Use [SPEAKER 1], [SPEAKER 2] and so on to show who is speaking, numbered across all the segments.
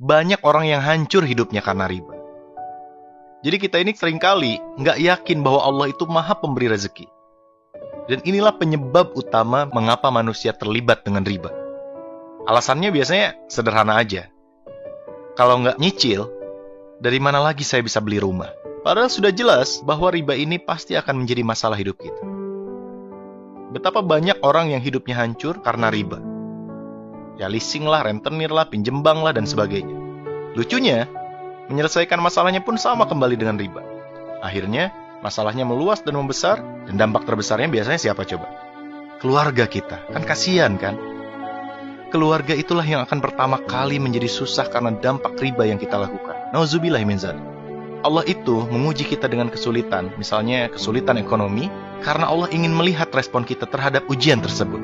[SPEAKER 1] banyak orang yang hancur hidupnya karena riba. Jadi kita ini seringkali nggak yakin bahwa Allah itu maha pemberi rezeki. Dan inilah penyebab utama mengapa manusia terlibat dengan riba. Alasannya biasanya sederhana aja. Kalau nggak nyicil, dari mana lagi saya bisa beli rumah? Padahal sudah jelas bahwa riba ini pasti akan menjadi masalah hidup kita. Betapa banyak orang yang hidupnya hancur karena riba. Ya leasing lah, rentenir lah, pinjem bank lah, dan sebagainya. Lucunya, menyelesaikan masalahnya pun sama kembali dengan riba. Akhirnya, masalahnya meluas dan membesar, dan dampak terbesarnya biasanya siapa coba? Keluarga kita. Kan kasihan kan? Keluarga itulah yang akan pertama kali menjadi susah karena dampak riba yang kita lakukan. Nauzubillah min dzalik. Allah itu menguji kita dengan kesulitan, misalnya kesulitan ekonomi, karena Allah ingin melihat respon kita terhadap ujian tersebut.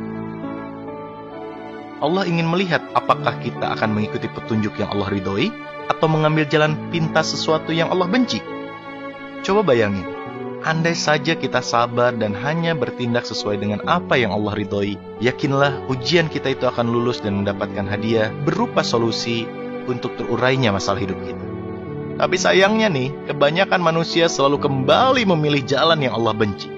[SPEAKER 1] Allah ingin melihat apakah kita akan mengikuti petunjuk yang Allah ridhoi, atau mengambil jalan pintas sesuatu yang Allah benci. Coba bayangin, andai saja kita sabar dan hanya bertindak sesuai dengan apa yang Allah ridhoi, yakinlah ujian kita itu akan lulus dan mendapatkan hadiah berupa solusi untuk terurainya masalah hidup kita. Tapi sayangnya nih, kebanyakan manusia selalu kembali memilih jalan yang Allah benci.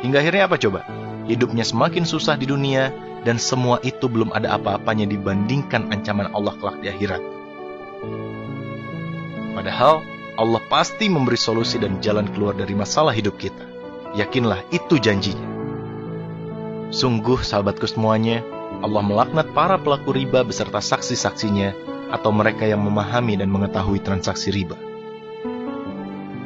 [SPEAKER 1] Hingga akhirnya apa coba? Hidupnya semakin susah di dunia, dan semua itu belum ada apa-apanya dibandingkan ancaman Allah kelak di akhirat. Padahal, Allah pasti memberi solusi dan jalan keluar dari masalah hidup kita. Yakinlah, itu janjinya. Sungguh, sahabatku semuanya, Allah melaknat para pelaku riba beserta saksi-saksinya, atau mereka yang memahami dan mengetahui transaksi riba.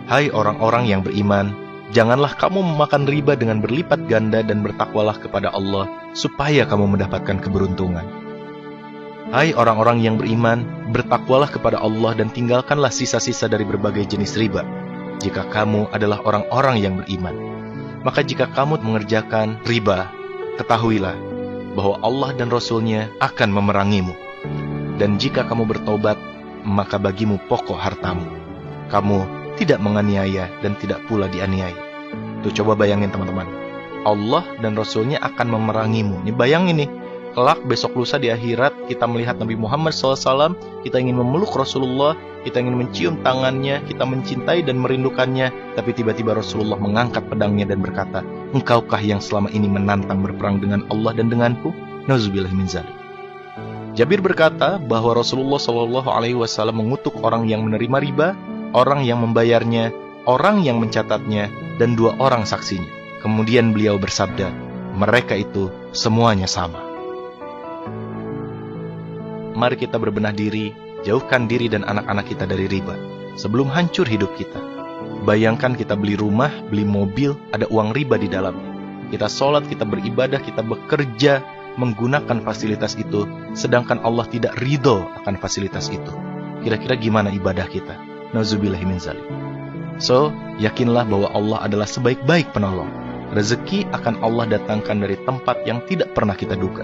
[SPEAKER 1] Hai orang-orang yang beriman, janganlah kamu memakan riba dengan berlipat ganda dan bertakwalah kepada Allah, supaya kamu mendapatkan keberuntungan. Hai orang-orang yang beriman, bertakwalah kepada Allah dan tinggalkanlah sisa-sisa dari berbagai jenis riba. Jika kamu adalah orang-orang yang beriman, maka jika kamu mengerjakan riba, ketahuilah bahwa Allah dan Rasul-Nya akan memerangimu. Dan jika kamu bertobat, maka bagimu pokok hartamu. Kamu tidak menganiaya dan tidak pula dianiaya. Tuh coba bayangin teman-teman. Allah dan Rasul-Nya akan memerangimu. Ini bayangin nih, kelak besok lusa di akhirat kita melihat Nabi Muhammad SAW, kita ingin memeluk Rasulullah, kita ingin mencium tangannya, kita mencintai dan merindukannya, tapi tiba-tiba Rasulullah mengangkat pedangnya dan berkata, engkaukah yang selama ini menantang berperang dengan Allah dan denganku? Nauzubillah min dzalik. Jabir berkata bahwa Rasulullah SAW mengutuk orang yang menerima riba, orang yang membayarnya, orang yang mencatatnya, dan 2 orang saksinya. Kemudian beliau bersabda, mereka itu semuanya sama. Mari kita berbenah diri, jauhkan diri dan anak-anak kita dari riba, sebelum hancur hidup kita. Bayangkan kita beli rumah, beli mobil, ada uang riba di dalamnya. Kita sholat, kita beribadah, kita bekerja, menggunakan fasilitas itu, sedangkan Allah tidak ridho akan fasilitas itu. Kira-kira gimana ibadah kita? Nauzubillahi min dzalik. So, yakinlah bahwa Allah adalah sebaik-baik penolong. Rezeki akan Allah datangkan dari tempat yang tidak pernah kita duga.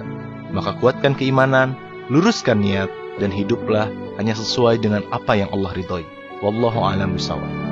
[SPEAKER 1] Maka kuatkan keimanan, luruskan niat, dan hiduplah hanya sesuai dengan apa yang Allah ridhoi. Wallahu a'lam bishawab.